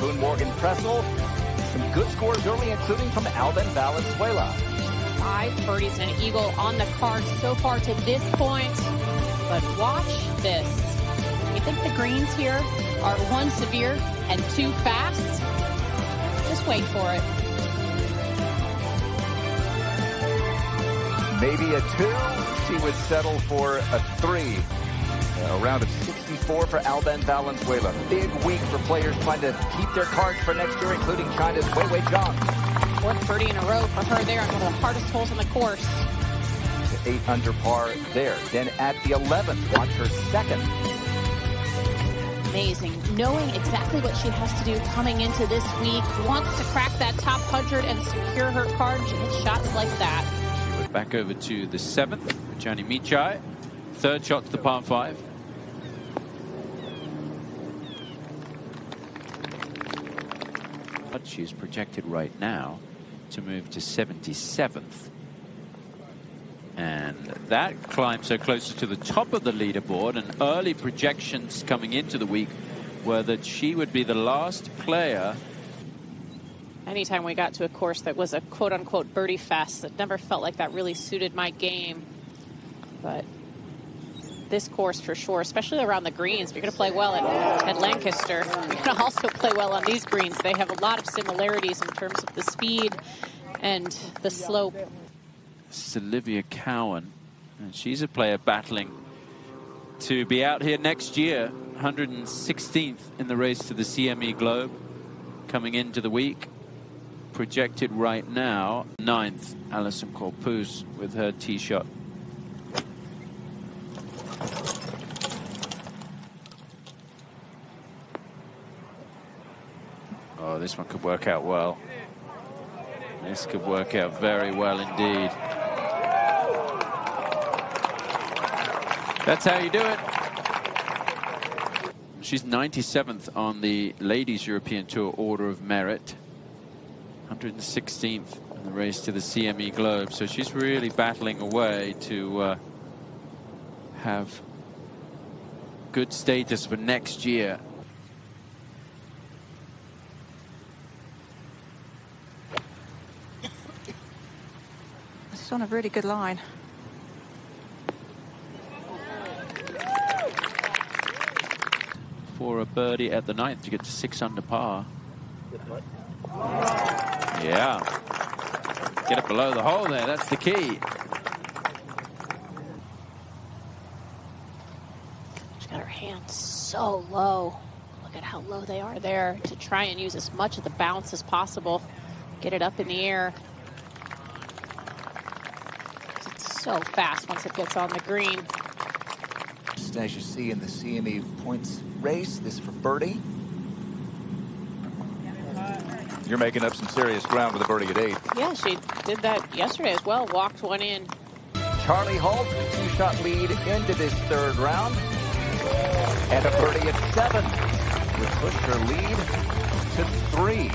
Boone Morgan Pressel. Some good scores early, including from Alben Valenzuela. 5 birdies and an eagle on the card so far to this point. But watch this. You think the greens here are 1 severe and 2 fast? Just wait for it. Maybe a 2. She would settle for a 3. A round of 64 for Alben Valenzuela. Big week for players trying to keep their cards for next year, including China's Wei Wei Zhang. 4th birdie in a row for her there on one of the hardest holes on the course. 8 under par there. Then at the 11th, watch her 2nd. Amazing. Knowing exactly what she has to do coming into this week. Wants to crack that top 100 and secure her card. She hits shots like that. She went back over to the 7th for Gianni Michai. 3rd shot to the par 5. But she's projected right now to move to 77th. And that climbs her closer to the top of the leaderboard. And early projections coming into the week were that she would be the last player. Anytime we got to a course that was a quote-unquote birdie fest, it never felt like that really suited my game. But this course for sure, especially around the greens. If you're going to play well at Lancaster, you're going to also play well on these greens. They have a lot of similarities in terms of the speed and the slope. This is Olivia Cowan, and she's a player battling to be out here next year. 116th in the race to the CME Globe coming into the week. Projected right now 9th, Alison Corpus with her tee shot. Oh, this one could work out well. This could work out very well indeed. That's how you do it. She's 97th on the Ladies European Tour Order of Merit. 116th in the race to the CME Globe. So she's really battling away to have good status for next year. It's on a really good line. For a birdie at the 9th to get to 6 under par. Yeah. Get it below the hole there. That's the key. She's got her hands so low. Look at how low they are there to try and use as much of the bounce as possible. Get it up in the air. It's so fast once it gets on the green. Just as you see in the CME points race, this for birdie. You're making up some serious ground with a birdie at 8. Yeah, she did that yesterday as well. Walked one in. Charlie Holt, a 2-shot lead into this 3rd round. And a birdie at 7. Would push her lead to 3.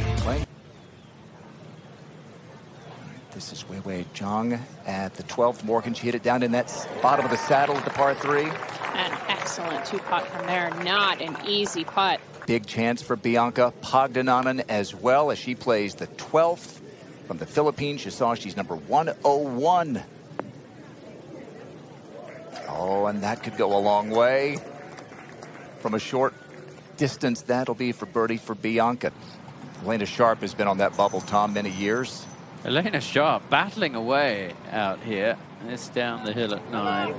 This is Wei Wei Zhang at the 12th. Morgan, she hit it down in that bottom of the saddle at the par 3. An excellent 2-putt from there. Not an easy putt. Big chance for Bianca Pagdananan as well, as she plays the 12th from the Philippines. You saw she's number 101. Oh, and that could go a long way. From a short distance, that'll be for birdie for Bianca. Elena Sharp has been on that bubble, Tom, many years. Elena Sharp battling away out here. It's down the hill at 9.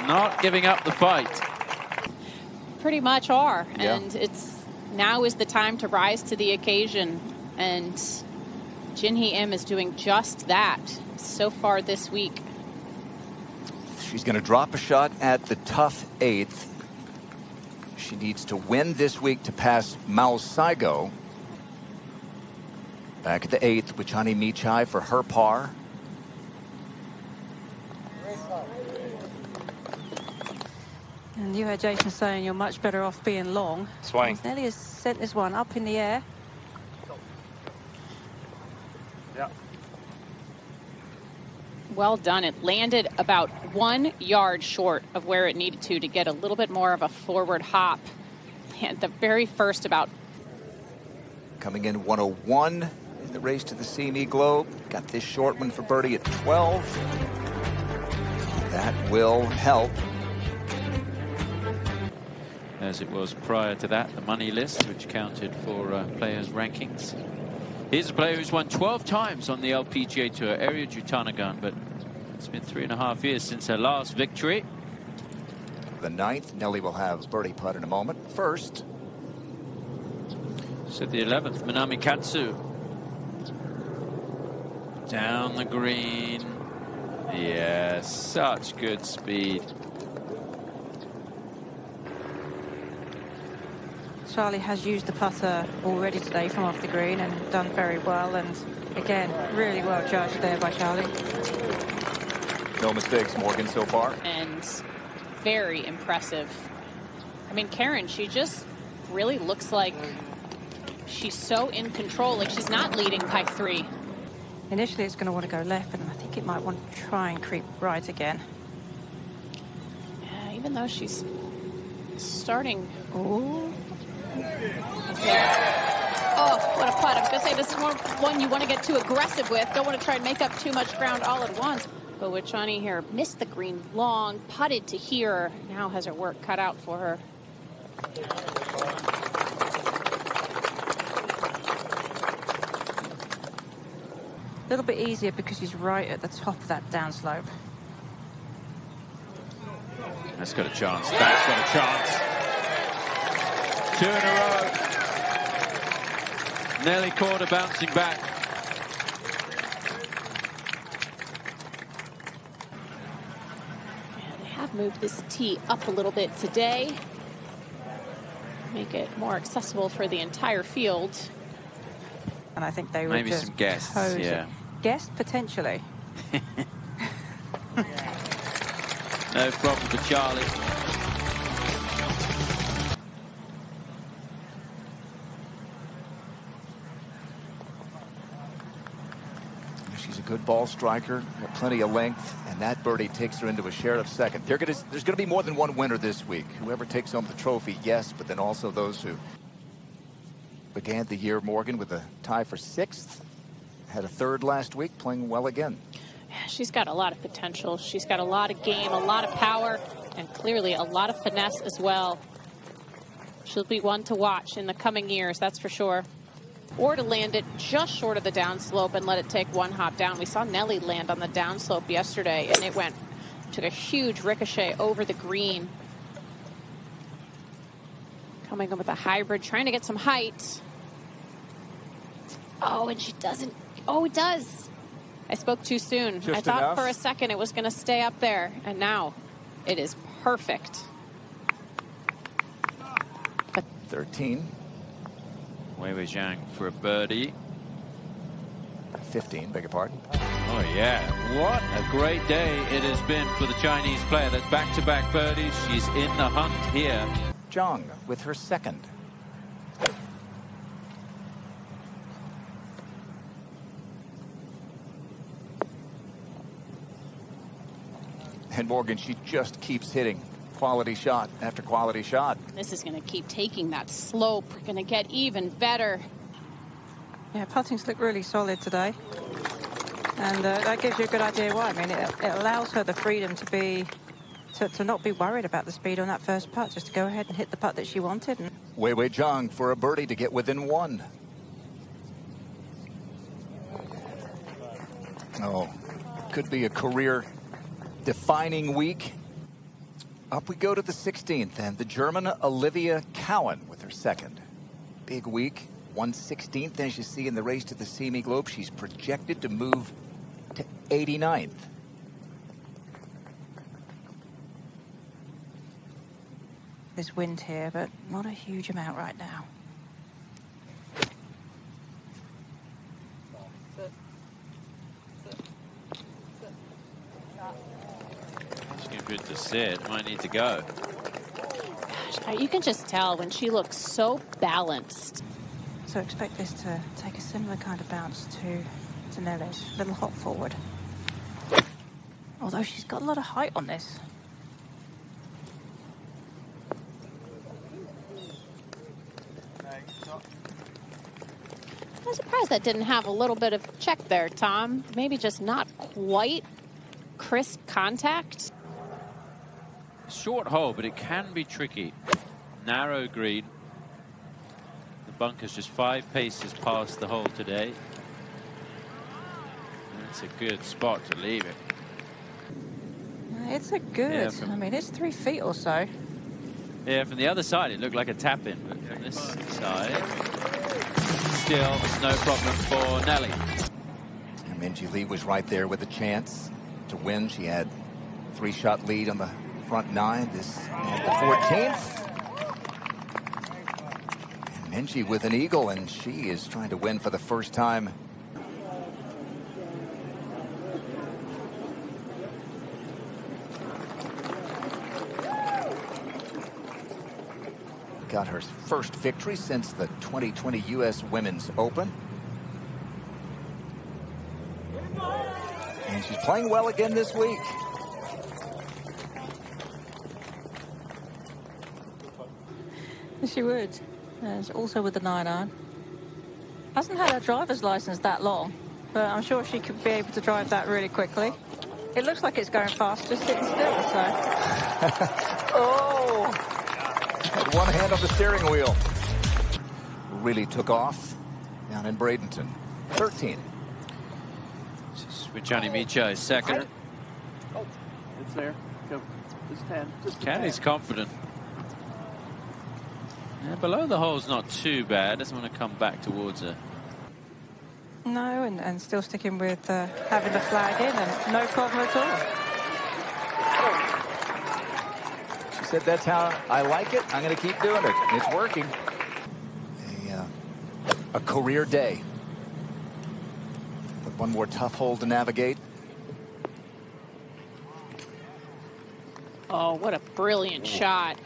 Not giving up the fight. Pretty much are. Yeah. And now is the time to rise to the occasion. And Jinhee Im is doing just that so far this week. She's going to drop a shot at the tough 8th. She needs to win this week to pass Mao Saigo. Back at the 8th with Gianni Michai for her par. And you heard Jason saying you're much better off being long. Swing. Nelly has sent this one up in the air. Yeah. Well done. It landed about 1 yard short of where it needed to get a little bit more of a forward hop. And the very first about. Coming in 101 in the race to the CME Globe. Got this short one for birdie at 12. That will help. As it was prior to that, the money list, which counted for players' rankings. Here's a player who's won 12 times on the LPGA Tour, Ariya Jutanugarn, but it's been 3.5 years since her last victory. The 9th, Nelly will have birdie putt in a moment. First. So the 11th, Minami Katsu. Down the green. Yeah, such good speed. Charlie has used the putter already today from off the green and done very well. And again, really well judged there by Charlie. No mistakes, Morgan, so far. And very impressive. I mean, Karen, she just really looks like she's so in control. Like she's not leading by 3. Initially, it's going to want to go left, but I think it might want to try and creep right again. Yeah, even though she's starting. Ooh. Oh, what a putt. I was going to say this is one you want to get too aggressive with. Don't want to try and make up too much ground all at once. But Wichani here missed the green long, putted to here. Now has her work cut out for her. A little bit easier because he's right at the top of that downslope. That's got a chance. That's got a chance. 2 in a row. Nelly Korda bouncing back. Yeah, they have moved this tee up a little bit today. Make it more accessible for the entire field. And I think they were maybe just some guests, cozy. yeah. Guests, potentially. No problem for Charlie. She's a good ball striker, got plenty of length, and that birdie takes her into a share of second. There's going to be more than one winner this week. Whoever takes home the trophy, yes, but then also those who began the year, Morgan, with a tie for 6th. Had a 3rd last week, playing well again. Yeah, she's got a lot of potential. She's got a lot of game, a lot of power, and clearly a lot of finesse as well. She'll be one to watch in the coming years, that's for sure. Or to land it just short of the downslope and let it take 1 hop down. We saw Nelly land on the downslope yesterday, and it took a huge ricochet over the green. Coming in with a hybrid, trying to get some height. Oh, and she doesn't. Oh, it does. I spoke too soon. Just I thought enough. for a second it was going to stay up there, and now it is perfect. 13. Wei Wei Zhang for a birdie. 15, beg your pardon. Oh, yeah. What a great day it has been for the Chinese player. That's back-to-back birdies. She's in the hunt here. Zhang with her 2nd. And Morgan, she just keeps hitting quality shot after quality shot. This is going to keep taking that slope. Going to get even better. Yeah, putting's looked really solid today. And that gives you a good idea why. I mean, it allows her the freedom to not be worried about the speed on that first putt, just to go ahead and hit the putt that she wanted. And Wei Wei Zhang for a birdie to get within 1. Oh, could be a career-defining week. Up we go to the 16th, and the German Olivia Cowan with her 2nd. Big week, 1/16th, as you see in the race to the CME Globe. She's projected to move to 89th. there's wind here, but not a huge amount right now. She's good to sit. Might need to go. Gosh, you can just tell when she looks so balanced. So expect this to take a similar kind of bounce to Nelly's. A little hop forward. Although she's got a lot of height on this. I'm surprised that didn't have a little bit of check there, Tom. Maybe just not quite crisp contact. Short hole, but it can be tricky. Narrow green. The bunker's just 5 paces past the hole today. That's a good spot to leave it. It's a good, I mean, it's 3 feet or so. Yeah, from the other side, it looked like a tap-in, but from this side, still no problem for Nelly. And Minjee Lee was right there with a chance to win. She had 3-shot lead on the front 9. This at the 14th. And Minjee with an eagle, and she is trying to win for the first time. Got her first victory since the 2020 U.S. Women's Open. And she's playing well again this week. She would. Also with the 9-iron. Hasn't had her driver's license that long, but I'm sure she could be able to drive that really quickly. It looks like it's going fast, just sitting still, so. Oh! Had one hand on the steering wheel. Really took off down in Bradenton. 13. Johnny Micha is second. Oh, it's there. Go. Just 10. Just Caddy's confident. Yeah, below the hole's not too bad. Doesn't want to come back towards her. No, and still sticking with having the flag in, and no problem at all. She said, that's how I like it. I'm going to keep doing it. It's working. A career day. But one more tough hole to navigate. Oh, what a brilliant shot.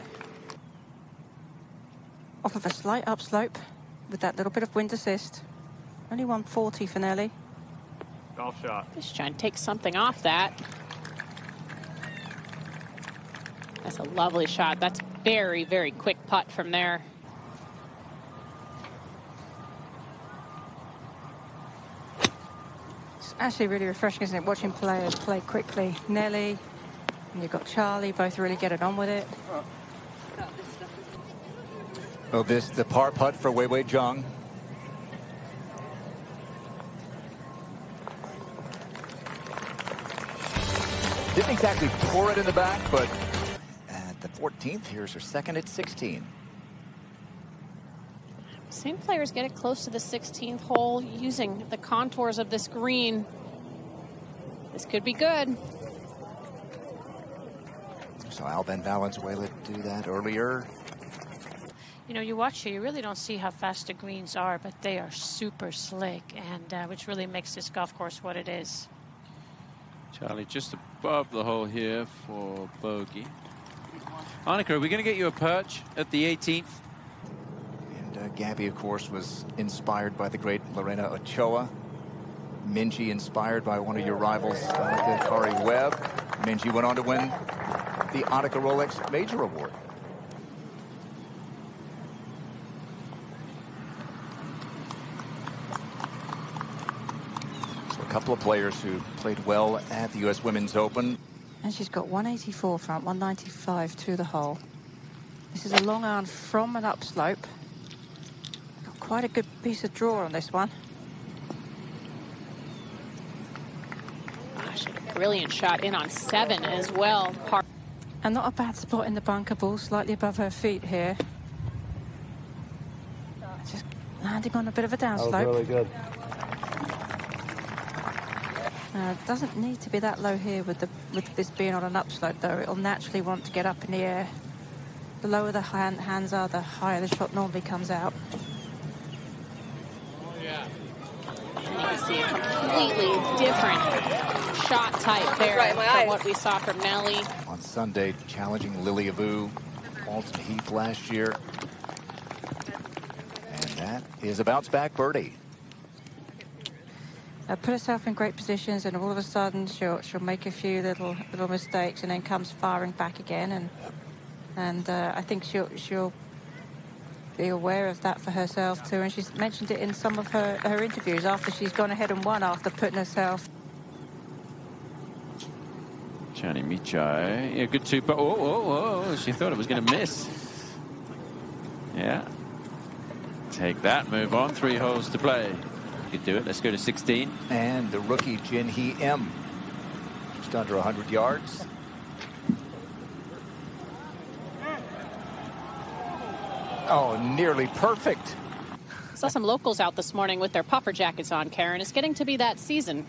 Off of a slight upslope with that little bit of wind assist. Only 140 for Nelly. Golf shot. Just trying to take something off that. That's a lovely shot. That's very, very quick putt from there. It's actually really refreshing, isn't it, watching players play quickly. Nelly, and you've got Charlie, both really getting on with it. Oh, this the par putt for Wei Wei Zhang. Didn't exactly pour it in the back, but at the 14th, here's her second at 16. Same players get it close to the 16th hole using the contours of this green. This could be good. So Alben Valenzuela do that earlier. You know, you watch here, you really don't see how fast the greens are, but they are super slick, and which really makes this golf course what it is. Charlie just above the hole here for bogey. Annika, are we going to get you a perch at the 18th? And Gabby, of course, was inspired by the great Lorena Ochoa. Minjee inspired by one of your rivals, Annika Kari Webb. Minjee went on to win the Annika Rolex Major Award. A couple of players who played well at the U.S. Women's Open. And she's got 184 front, 195 to the hole. This is a long iron from an upslope. Got quite a good piece of draw on this one. Gosh, a brilliant shot in on 7 as well. And not a bad spot in the bunker, ball slightly above her feet here. Just landing on a bit of a downslope. That was really good. It doesn't need to be that low here with this being on an upslope, though. It'll naturally want to get up in the air. The lower the hands are, the higher the shot normally comes out. And you can see a completely different shot type there from what we saw from Nelly. On Sunday, challenging Lily Avu, Alton Heath last year. And that is a bounce-back birdie. put herself in great positions, and all of a sudden she'll make a few little mistakes, and then comes firing back again. And I think she'll be aware of that for herself too. And she's mentioned it in some of her interviews after she's gone ahead and won, after putting herself. Chani Michai, yeah, good two. Oh, she thought it was going to miss. Yeah. Take that, move on. 3 holes to play. You could do it. Let's go to 16. And the rookie Jin Hee M, just under 100 yards. Oh, nearly perfect. Saw some locals out this morning with their puffer jackets on, Karen. It's getting to be that season.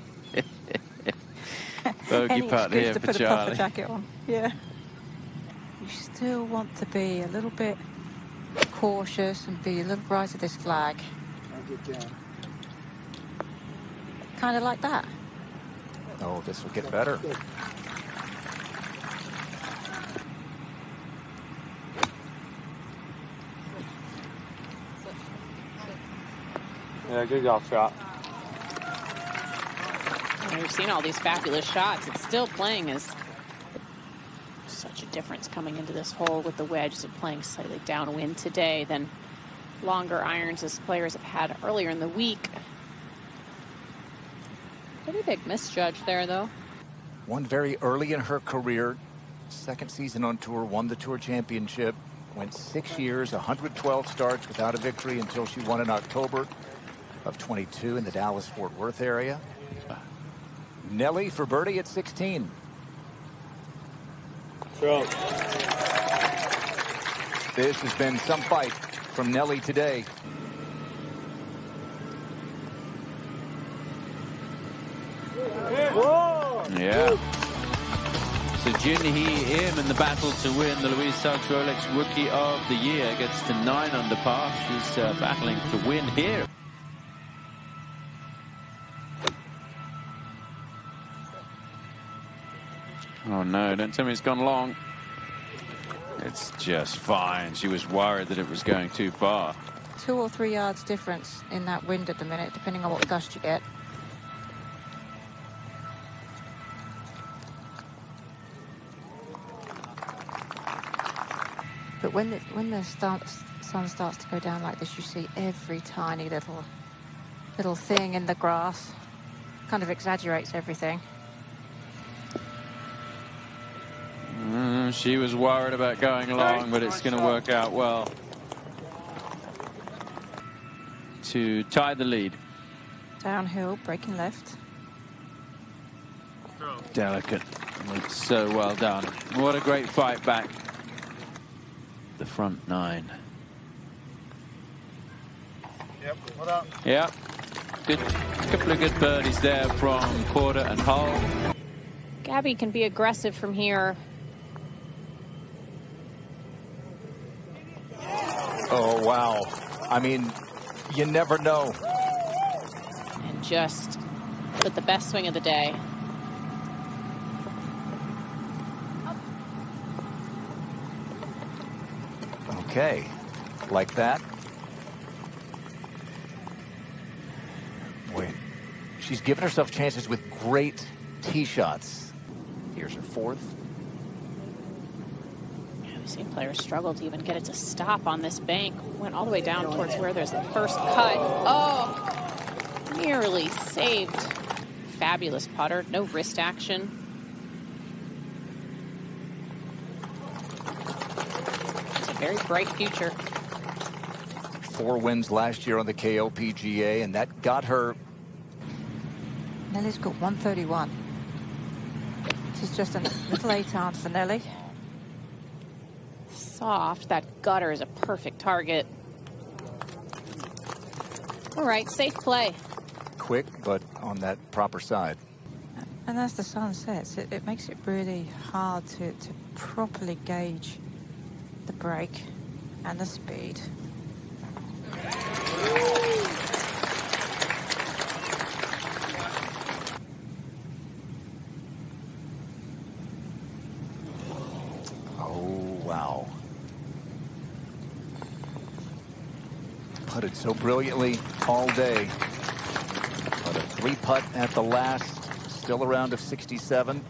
Bogey putt here to for put Charlie. a puffer jacket on. Yeah. You still want to be a little bit cautious and be a little right of this flag. Kind of like that. Oh, this will get better. Yeah, good golf shot. We've seen all these fabulous shots. It's still playing as such a difference coming into this hole with the wedges of playing slightly downwind today than longer irons as players have had earlier in the week. Pretty big misjudge there, though. Won very early in her career. Second season on tour, won the Tour Championship. Went 6 years, 112 starts without a victory until she won in October of 22 in the Dallas-Fort Worth area. Nelly for birdie at 16. Sure. This has been some fight from Nelly today. Whoa! Yeah. So Jin Hee Im in the battle to win the Louise Suggs Rolex Rookie of the Year. Gets to 9 under par. She's battling to win here. Oh no, don't tell me it's gone long. It's just fine. She was worried that it was going too far. 2 or 3 yards difference in that wind at the minute, depending on what gust you get. But when the sun starts to go down like this, you see every tiny little thing in the grass. Kind of exaggerates everything. She was worried about going long, but it's going to work out well to tie the lead. Downhill, breaking left. Delicate. It's so well done. What a great fight back. The front 9. Yep, what up? Yeah. Good. Couple of good birdies there from Porter and Hull. Gabby can be aggressive from here. Oh, wow. I mean, you never know. And just with the best swing of the day. Okay, like that. Boy, she's given herself chances with great tee shots. Here's her 4th. We've seen players struggle to even get it to stop on this bank. Went all the way down towards where there's the first cut. Oh, nearly saved. Fabulous putter, no wrist action. It's a very bright future. 4 wins last year on the LPGA, and that got her. Nelly's got 131. This is just a little 8-iron for Nelly. Soft. That gutter is a perfect target. All right, safe play. Quick, but on that proper side. And as the sun sets, it makes it really hard to properly gauge the break and the speed. Oh, wow. Putted so brilliantly all day. But a 3 putt at the last, still a round of 67.